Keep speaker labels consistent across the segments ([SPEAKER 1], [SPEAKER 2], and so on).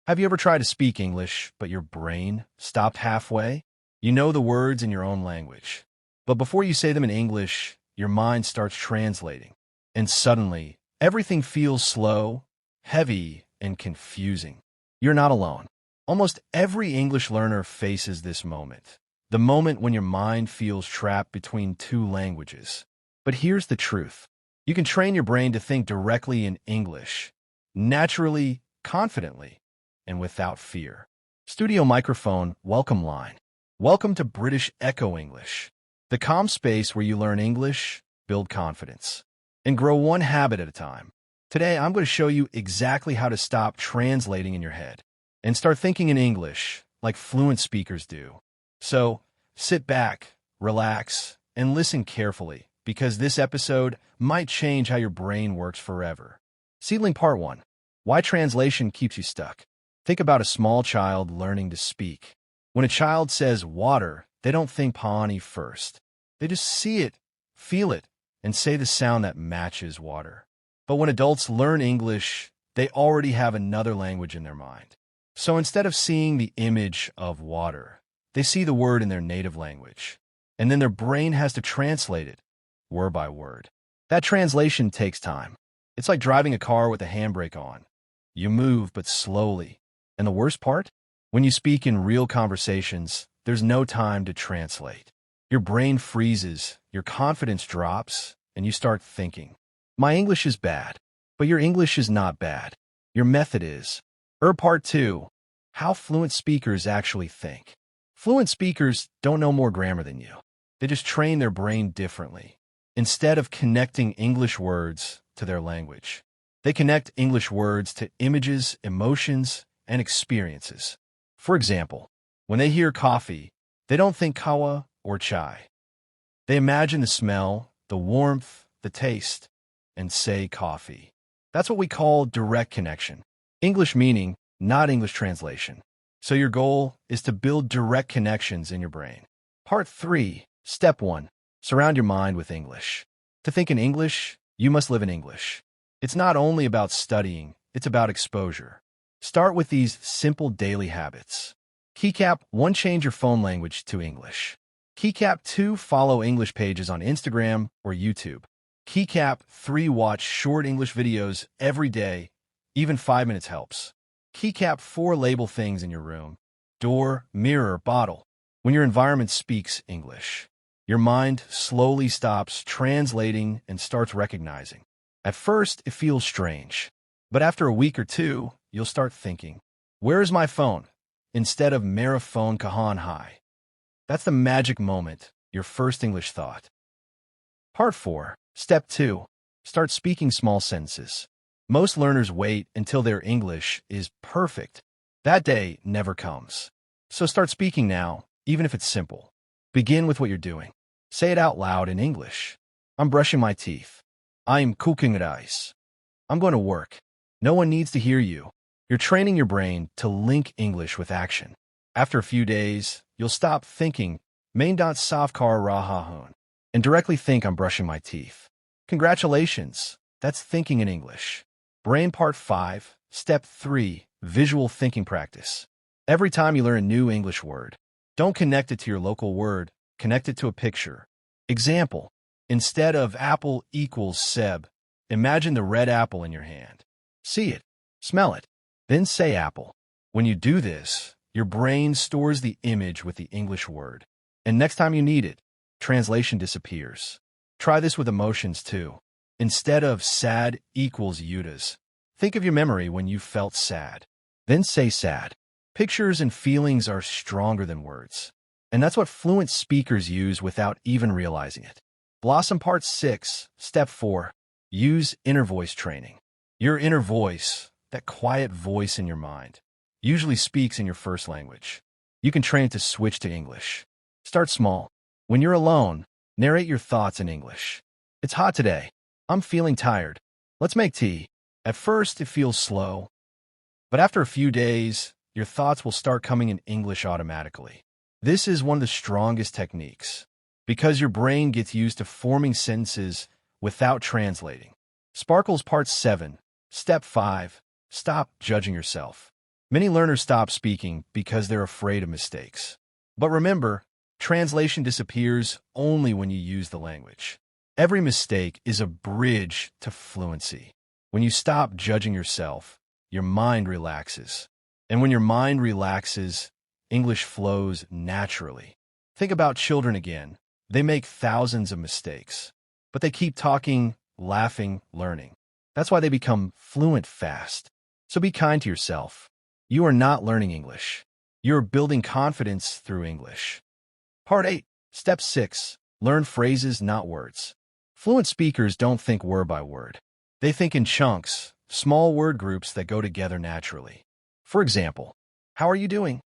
[SPEAKER 1] Have you ever tried to speak English, but your brain stopped halfway? You know the words in your own language, but before you say them in English, your mind starts translating. And suddenly, everything feels slow, heavy, and confusing. You're not alone. Almost every English learner faces this moment. The moment when your mind feels trapped between two languages. But here's the truth. You can train your brain to think directly in English, naturally, confidently, and without fear. Studio microphone, welcome line. Welcome to British Echo English, the calm space where you learn English, build confidence, and grow one habit at a time. Today, I'm going to show you exactly how to stop translating in your head and start thinking in English like fluent speakers do. So, sit back, relax, and listen carefully because this episode might change how your brain works forever. Seedling Part 1. Why translation keeps you stuck. Think about a small child learning to speak. When a child says water, they don't think Pawnee first. They just see it, feel it, and say the sound that matches water. But when adults learn English, they already have another language in their mind. So instead of seeing the image of water, they see the word in their native language. And then their brain has to translate it, word by word. That translation takes time. It's like driving a car with the handbrake on. You move, but slowly. And the worst part? When you speak in real conversations, there's no time to translate. Your brain freezes, your confidence drops, and you start thinking, my English is bad. But your English is not bad. Your method is. Part 2. How fluent speakers actually think. Fluent speakers don't know more grammar than you. They just train their brain differently. Instead of connecting English words to their language, they connect English words to images, emotions, and experiences. For example, when they hear coffee, they don't think kawa or chai. They imagine the smell, the warmth, the taste, and say coffee. That's what we call direct connection. English meaning, not English translation. So your goal is to build direct connections in your brain. Part 3. Step 1. Surround your mind with English. To think in English, you must live in English. It's not only about studying, it's about exposure. Start with these simple daily habits. Keycap 1. Change your phone language to English. Keycap 2. Follow English pages on Instagram or YouTube. Keycap 3. Watch short English videos every day. Even 5 minutes helps. Keycap 4. Label things in your room. Door, mirror, bottle. When your environment speaks English, your mind slowly stops translating and starts recognizing. At first, it feels strange. But after a week or two, you'll start thinking, where is my phone? Instead of mera phone kahan hai. That's the magic moment, your first English thought. Part 4. Step 2. Start speaking small sentences. Most learners wait until their English is perfect. That day never comes. So start speaking now, even if it's simple. Begin with what you're doing. Say it out loud in English. I'm brushing my teeth. I'm cooking rice. I'm going to work. No one needs to hear you. You're training your brain to link English with action. After a few days, you'll stop thinking, main dot savkar rahahun, and directly think I'm brushing my teeth. Congratulations, that's thinking in English. Brain Part 5, Step 3, Visual Thinking Practice. Every time you learn a new English word, don't connect it to your local word, connect it to a picture. Example, instead of apple equals seb, imagine the red apple in your hand. See it, smell it, then say apple. When you do this, your brain stores the image with the English word. And next time you need it, translation disappears. Try this with emotions too. Instead of sad equals yudas, think of your memory when you felt sad. Then say sad. Pictures and feelings are stronger than words. And that's what fluent speakers use without even realizing it. Blossom Part 6, Step 4. Use inner voice training. Your inner voice, that quiet voice in your mind, usually speaks in your first language. You can train it to switch to English. Start small. When you're alone, narrate your thoughts in English. It's hot today. I'm feeling tired. Let's make tea. At first, it feels slow. But after a few days, your thoughts will start coming in English automatically. This is one of the strongest techniques because your brain gets used to forming sentences without translating. Sparkles Part 7, Step 5. Stop judging yourself. Many learners stop speaking because they're afraid of mistakes. But remember, translation disappears only when you use the language. Every mistake is a bridge to fluency. When you stop judging yourself, your mind relaxes. And when your mind relaxes, English flows naturally. Think about children again. They make thousands of mistakes, but they keep talking, laughing, learning. That's why they become fluent fast. So be kind to yourself. You are not learning English. You are building confidence through English. Part 8, Step 6, Learn phrases, not words. Fluent speakers don't think word by word. They think in chunks, small word groups that go together naturally. For example, how are you doing?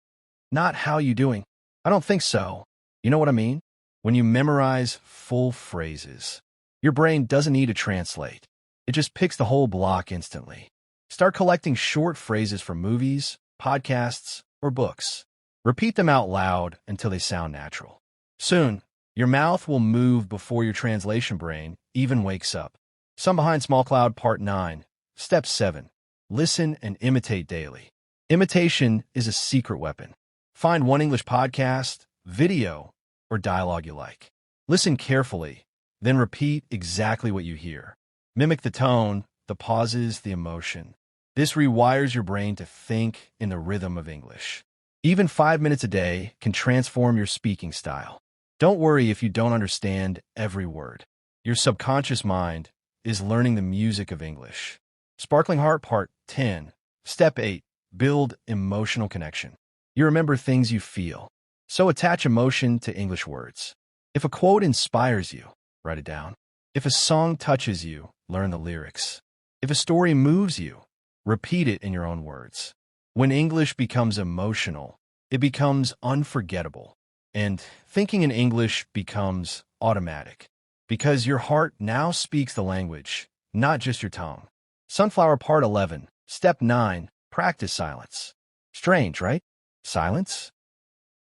[SPEAKER 1] Not how you doing. I don't think so. You know what I mean? When you memorize full phrases, your brain doesn't need to translate. It just picks the whole block instantly. Start collecting short phrases from movies, podcasts, or books. Repeat them out loud until they sound natural. Soon, your mouth will move before your translation brain even wakes up. Some Behind Small Cloud Part 9, Step 7. Listen and imitate daily. Imitation is a secret weapon. Find one English podcast, video, or dialogue you like. Listen carefully, then repeat exactly what you hear. Mimic the tone, the pauses, the emotion. This rewires your brain to think in the rhythm of English. Even 5 minutes a day can transform your speaking style. Don't worry if you don't understand every word. Your subconscious mind is learning the music of English. Sparkling Heart Part 10, Step 8, Build emotional connection. You remember things you feel, so attach emotion to English words. If a quote inspires you, write it down. If a song touches you, learn the lyrics. If a story moves you, repeat it in your own words. When English becomes emotional, it becomes unforgettable, and thinking in English becomes automatic, because your heart now speaks the language, not just your tongue. Sunflower Part 11, Step 9, Practice silence. Strange, right? Silence?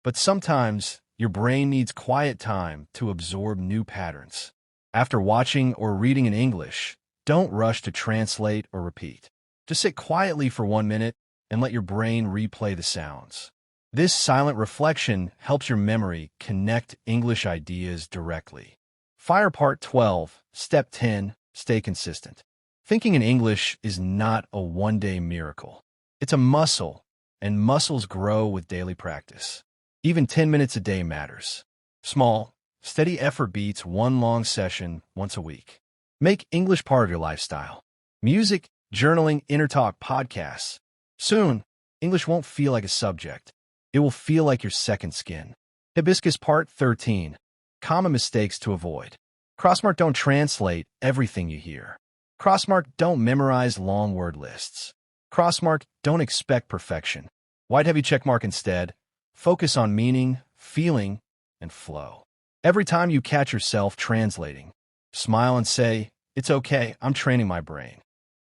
[SPEAKER 1] But sometimes your brain needs quiet time to absorb new patterns. After watching or reading in English, don't rush to translate or repeat. Just sit quietly for 1 minute and let your brain replay the sounds. This silent reflection helps your memory connect English ideas directly. Fire Part 12, Step 10, Stay consistent. Thinking in English is not a one-day miracle. It's a muscle, and muscles grow with daily practice. Even 10 minutes a day matters. Small, steady effort beats one long session once a week. Make English part of your lifestyle. Music, journaling, inner talk, podcasts. Soon, English won't feel like a subject. It will feel like your second skin. Hibiscus Part 13. Common mistakes to avoid. Crossmark don't translate everything you hear. Crossmark don't memorize long word lists. Crossmark don't expect perfection. White heavy checkmark instead. Focus on meaning, feeling, and flow. Every time you catch yourself translating, smile and say, "It's okay, I'm training my brain."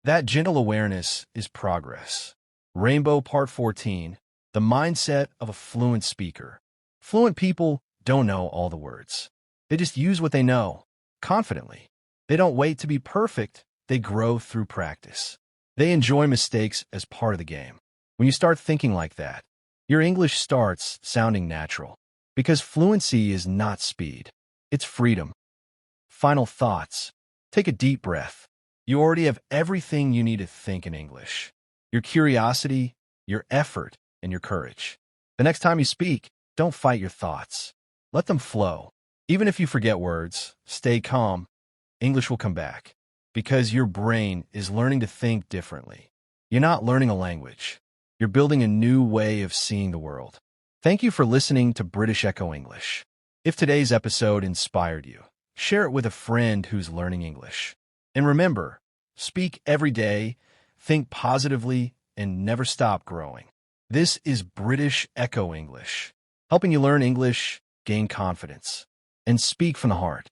[SPEAKER 1] That gentle awareness is progress. Rainbow Part 14, The Mindset of a Fluent Speaker. Fluent people don't know all the words. They just use what they know, confidently. They don't wait to be perfect, they grow through practice. They enjoy mistakes as part of the game. When you start thinking like that, your English starts sounding natural. Because fluency is not speed, it's freedom. Final thoughts. Take a deep breath. You already have everything you need to think in English. Your curiosity, your effort, and your courage. The next time you speak, don't fight your thoughts. Let them flow. Even if you forget words, stay calm. English will come back. Because your brain is learning to think differently. You're not learning a language. You're building a new way of seeing the world. Thank you for listening to British Echo English. If today's episode inspired you, share it with a friend who's learning English. And remember, speak every day, think positively, and never stop growing. This is British Echo English, helping you learn English, gain confidence, and speak from the heart.